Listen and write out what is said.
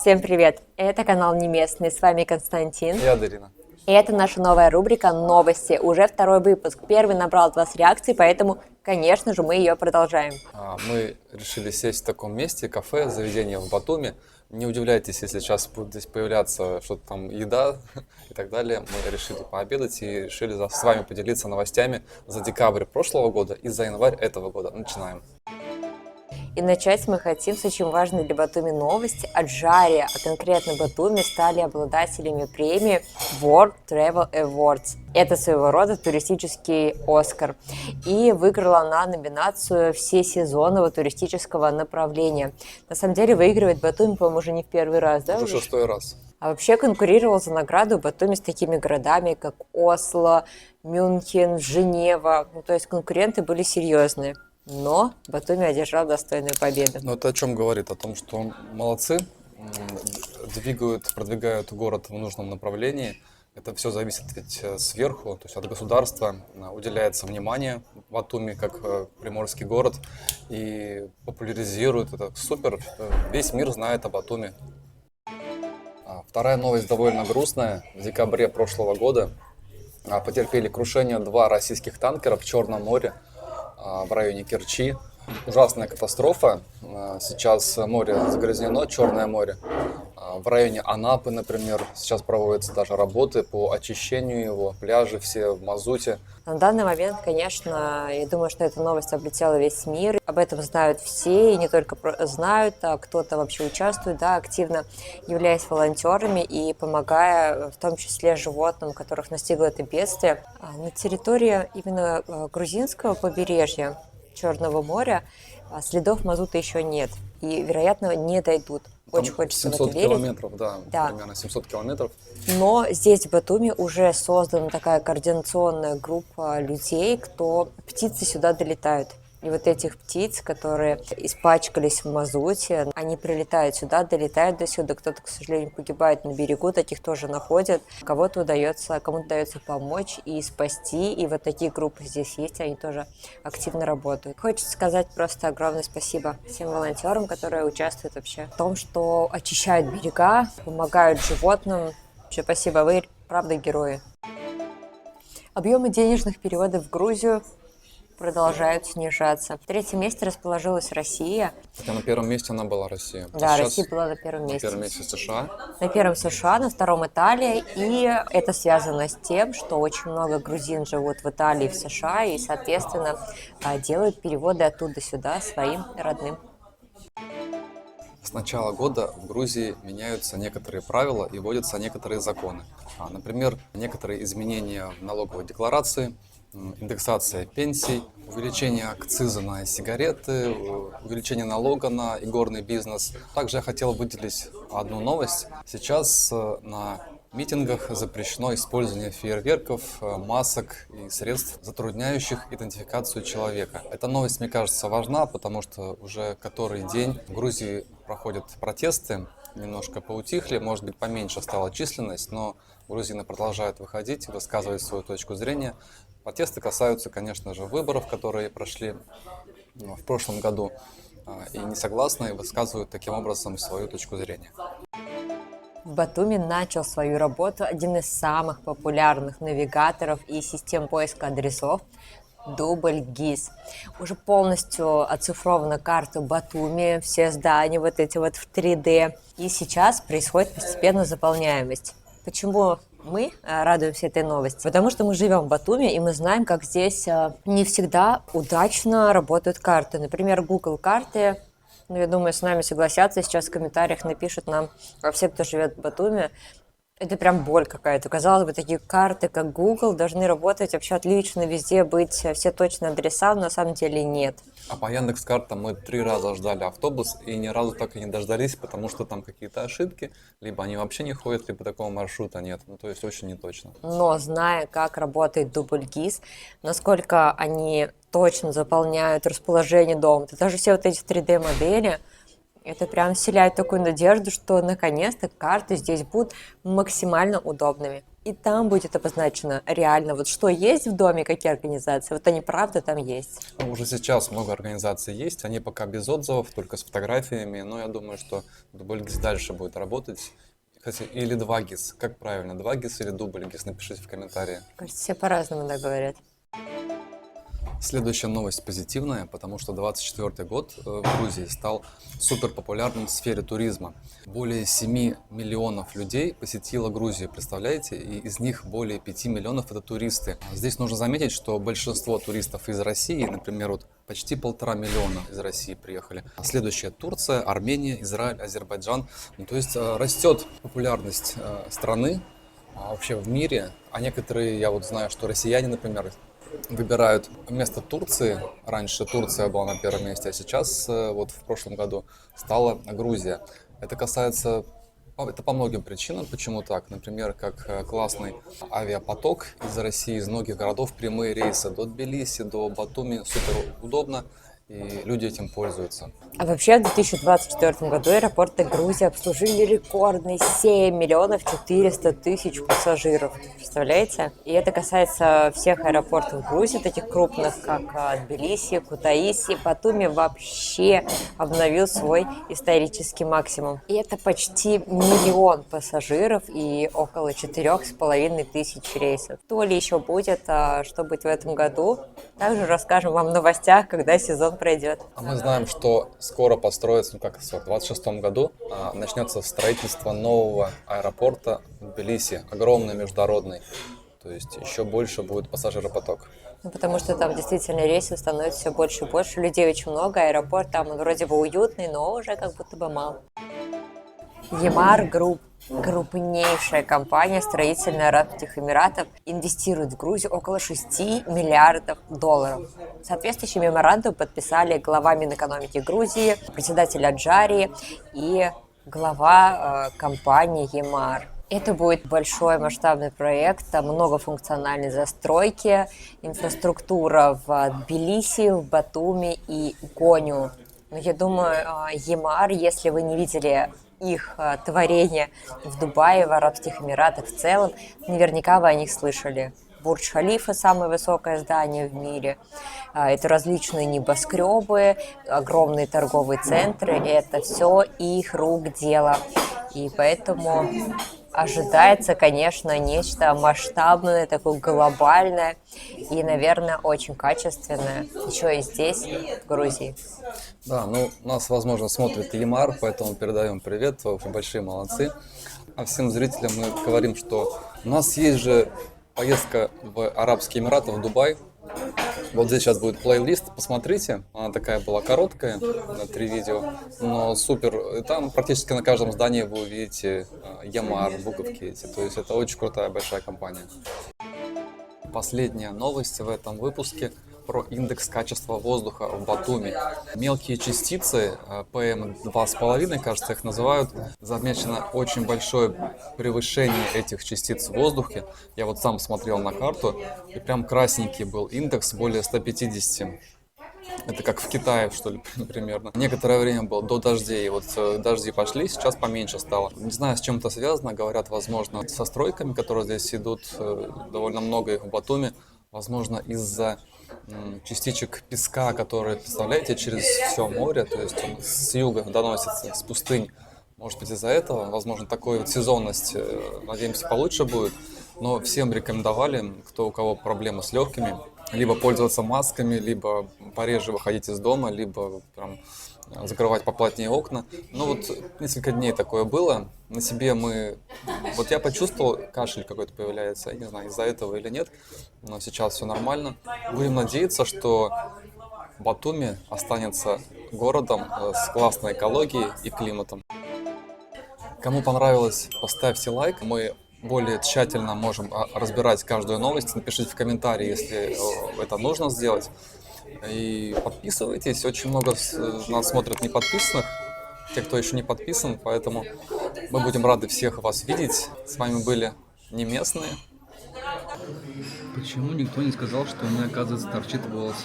Всем привет! Это канал Неместный, с вами Константин. Я Дарина. И это наша новая рубрика «Новости». Уже второй выпуск. Первый набрал 20 реакций, поэтому, конечно же, мы ее продолжаем. Мы решили сесть в таком месте, кафе, заведение в Батуми. Не удивляйтесь, если сейчас будет здесь появляться что-то там, еда и так далее. Мы решили пообедать и решили с вами поделиться новостями за декабрь прошлого года и за январь этого года. Начинаем. И начать мы хотим с очень важной для Батуми новости. Аджария, а конкретно Батуми, стали обладателями премии World Travel Awards. Это своего рода туристический Оскар. И выиграла она номинацию всесезонного туристического направления. На самом деле выигрывает Батуми, по-моему, уже не в первый раз, да? Уже шестой раз. А вообще конкурировал за награду Батуми с такими городами, как Осло, Мюнхен, Женева. То есть конкуренты были серьезные. Но Батуми одержал достойную победу. Но это о чем говорит? О том, что молодцы, продвигают город в нужном направлении. Это все зависит ведь сверху, то есть от государства уделяется внимание Батуми как приморский город и популяризирует. Это супер, весь мир знает о Батуми. Вторая новость довольно грустная. В декабре прошлого года потерпели крушение два российских танкера в Черном море в районе Керчи. Ужасная катастрофа. Сейчас море загрязнено, Черное море. В районе Анапы, например, сейчас проводятся даже работы по очищению его, пляжи все в мазуте. На данный момент, конечно, я думаю, что эта новость облетела весь мир. Об этом знают все, и не только знают, а кто-то вообще участвует, да, активно являясь волонтерами и помогая, в том числе, животным, которых настигло это бедствие. На территории именно грузинского побережья Черного моря следов мазута еще нет и, вероятно, не дойдут. Очень хочется 700 в это верить. километров, да, примерно 700 километров. Но здесь, в Батуми, уже создана такая координационная группа людей, птицы сюда долетают. И вот этих птиц, которые испачкались в мазуте, они прилетают сюда, долетают до сюда. Кто-то, к сожалению, погибает на берегу, таких тоже находят. Кому-то удается помочь и спасти. И вот такие группы здесь есть, они тоже активно работают. Хочется сказать просто огромное спасибо всем волонтерам, которые участвуют вообще в том, что очищают берега, помогают животным. Вообще спасибо, вы правда герои. Объемы денежных переводов в Грузию продолжают снижаться. В третьем месте расположилась Россия. Хотя на первом месте она была Россия. Да, Россия была на первом месте. На первом месте США. На первом США, на втором Италия. И это связано с тем, что очень много грузин живут в Италии и в США, и, соответственно, делают переводы оттуда сюда своим родным. С начала года в Грузии меняются некоторые правила и вводятся некоторые законы. Например, некоторые изменения в налоговой декларации, индексация пенсий, увеличение акциза на сигареты, увеличение налога на игорный бизнес. Также я хотел выделить одну новость. Сейчас на митингах запрещено использование фейерверков, масок и средств, затрудняющих идентификацию человека. Эта новость, мне кажется, важна, потому что уже который день в Грузии проходят протесты, немножко поутихли, может быть, поменьше стала численность, но грузины продолжают выходить и высказывать свою точку зрения. Протесты касаются, конечно же, выборов, которые прошли в прошлом году, и несогласные высказывают таким образом свою точку зрения. В Батуми начал свою работу один из самых популярных навигаторов и систем поиска адресов DoubleGIS. Уже полностью оцифрована карта Батуми, все здания вот эти вот в 3D. И сейчас происходит постепенная заполняемость. Почему мы радуемся этой новости? Потому что мы живем в Батуми, и мы знаем, как здесь не всегда удачно работают карты. Например, Google карты. Я думаю, с нами согласятся. Сейчас в комментариях напишут нам все, кто живет в Батуми. Это прям боль какая-то. Казалось бы, такие карты, как Google, должны работать вообще отлично, везде быть все точные адреса, но на самом деле нет. А по Яндекс.Картам мы 3 раза ждали автобус и ни разу так и не дождались, потому что там какие-то ошибки, либо они вообще не ходят, либо такого маршрута нет. То есть очень неточно. Но зная, как работает DoubleGIS, насколько они точно заполняют расположение дома, даже все вот эти 3D-модели, это прям вселяет такую надежду, что наконец-то карты здесь будут максимально удобными. И там будет обозначено реально, вот что есть в доме, какие организации, вот они правда там есть. Ну, уже сейчас много организаций есть, они пока без отзывов, только с фотографиями, но я думаю, что Дубльгиз дальше будет работать. Кстати, или 2GIS, как правильно, 2GIS или Дубльгиз, напишите в комментарии. Кажется, все по-разному да говорят. Следующая новость позитивная, потому что 24 год в Грузии стал супер популярным в сфере туризма. Более 7 миллионов людей посетило Грузию, представляете? И из них более 5 миллионов это туристы. Здесь нужно заметить, что большинство туристов из России, например, вот почти 1,5 миллиона из России приехали. А следующая Турция, Армения, Израиль, Азербайджан. Ну, то есть растет популярность страны вообще в мире. А некоторые, я вот знаю, что россияне, например, выбирают вместо Турции. Раньше Турция была на первом месте, а сейчас, вот в прошлом году, стала Грузия. Это касается, это по многим причинам, почему так. Например, как классный авиапоток из России, из многих городов, прямые рейсы до Тбилиси, до Батуми, супер удобно, и люди этим пользуются. А вообще в 2024 году аэропорты Грузии обслужили рекордные 7 миллионов 400 тысяч пассажиров. Представляете? И это касается всех аэропортов Грузии, таких крупных, как Тбилиси, Кутаиси. Батуми вообще обновил свой исторический максимум. И это почти миллион пассажиров и около 4,5 тысяч рейсов. То ли еще будет, что будет в этом году, также расскажем вам в новостях, когда сезон пройдет. А мы знаем, что скоро построится, в 2026 году начнется строительство нового аэропорта в Тбилиси, огромный международный. То есть еще больше будет пассажиропоток. Ну, потому что там действительно рейсов становится все больше и больше, людей очень много, аэропорт там вроде бы уютный, но уже как будто бы мало. Емар Групп, крупнейшая компания строительная Арабских Эмиратов, инвестирует в Грузию около 6 миллиардов долларов. Соответствующий меморандум подписали глава Минэкономики Грузии, председатель Аджарии и глава компании Емар. Это будет большой масштабный проект, там многофункциональной застройки, инфраструктура в Тбилиси, в Батуми и Гоню. Но я думаю, Емар, если вы не видели их творение в Дубае, в Арабских Эмиратах в целом, наверняка вы о них слышали. Бурдж-Халифа – самое высокое здание в мире. Это различные небоскребы, огромные торговые центры. Это все их рук дело. И поэтому ожидается, конечно, нечто масштабное, такое глобальное и, наверное, очень качественное. Еще и здесь, в Грузии. Да, ну, нас, возможно, смотрит Емар, поэтому передаем привет, вы большие молодцы. А всем зрителям мы говорим, что у нас есть же поездка в Арабские Эмираты, в Дубай. Вот здесь сейчас будет плейлист, посмотрите. Она такая была короткая, на 3 видео, но супер. И там практически на каждом здании вы увидите Емар, буковки эти. То есть это очень крутая большая компания. Последняя новость в этом выпуске про индекс качества воздуха в Батуми. Мелкие частицы, PM2,5, кажется, их называют, замечено очень большое превышение этих частиц в воздухе. Я вот сам смотрел на карту, и прям красненький был индекс, более 150. Это как в Китае, что ли, примерно. Некоторое время было до дождей, и вот дожди пошли, сейчас поменьше стало. Не знаю, с чем это связано, говорят, возможно, со стройками, которые здесь идут, довольно много их в Батуми. Возможно, из-за частичек песка, которые, представляете, через все море, то есть он с юга доносится, с пустынь. Может быть, из-за этого, возможно, такой вот сезонность, надеемся, получше будет. Но всем рекомендовали, кто у кого проблемы с легкими, либо пользоваться масками, либо пореже выходить из дома, либо прям закрывать поплотнее окна. Ну вот несколько дней такое было. На себе вот я почувствовал, кашель какой-то появляется, я не знаю, из-за этого или нет, но сейчас все нормально. Будем надеяться, что Батуми останется городом с классной экологией и климатом. Кому понравилось, поставьте лайк. Мы более тщательно можем разбирать каждую новость. Напишите в комментарии, если это нужно сделать. И подписывайтесь. Очень много нас смотрят неподписанных, те, кто еще не подписан. Поэтому мы будем рады всех вас видеть. С вами были не местные. Почему никто не сказал, что у меня, оказывается, торчит волос?